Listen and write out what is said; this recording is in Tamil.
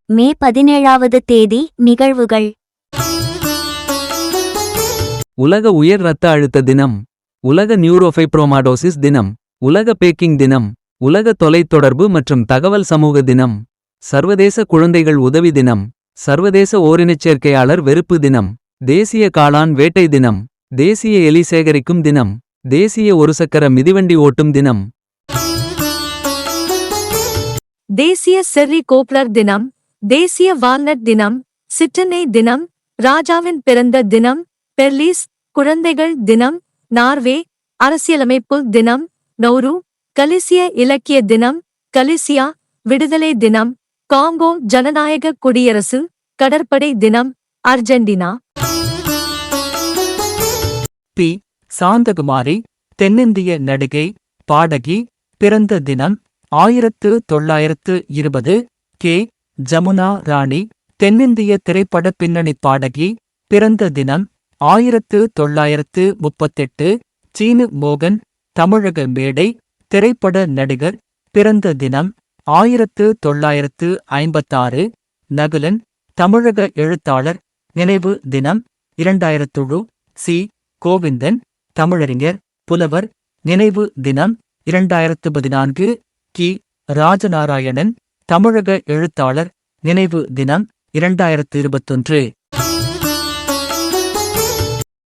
மே 17வது தேதி நிகழ்வுகள். உலக உயர் இரத்த அழுத்த தினம், உலக நியூரோஃபைப்ரோமாடோசிஸ் தினம், உலக பேக்கிங் தினம், உலக தொலைத்தொடர்பு மற்றும் தகவல் சமூக தினம், சர்வதேச குழந்தைகள் உதவி தினம், சர்வதேச ஓரினச்சேர்க்கையாளர் வெறுப்பு தினம், தேசிய காளான் வேட்டை தினம், தேசிய எலி சேகரிக்கும் தினம், தேசிய ஒருசக்கர மிதிவண்டி ஓட்டும் தினம், தேசிய செர்ரி கோப்லர் தினம், தேசிய வால்நட் தினம், சிட்டனே தினம், ராஜாவின் பிறந்த தினம், பெர்லிஸ் குழந்தைகள் தினம், நார்வே அரசியலமைப்பு தினம், நௌரு கலிசிய இலக்கிய தினம், கலிசியா விடுதலை தினம், காங்கோ ஜனநாயக குடியரசு கடற்படை தினம், அர்ஜென்டினா. பி. சாந்தகுமாரி தென்னிந்திய நடிகை, பாடகி, பிறந்த தினம் 1920. கே. ஜமுனா ராணி தென்னிந்திய திரைப்பட பின்னணிப் பாடகி, பிறந்த தினம் 1938. சீனு மோகன் தமிழக மேடை திரைப்பட நடிகர், பிறந்த தினம் 1956. நகுலன் தமிழக எழுத்தாளர், நினைவு தினம் 2000. சி. கோவிந்தன் தமிழறிஞர், புலவர், நினைவு தினம் 2014. கி. ராஜநாராயணன் தமிழக எழுத்தாளர், நினைவு தினம் 2021.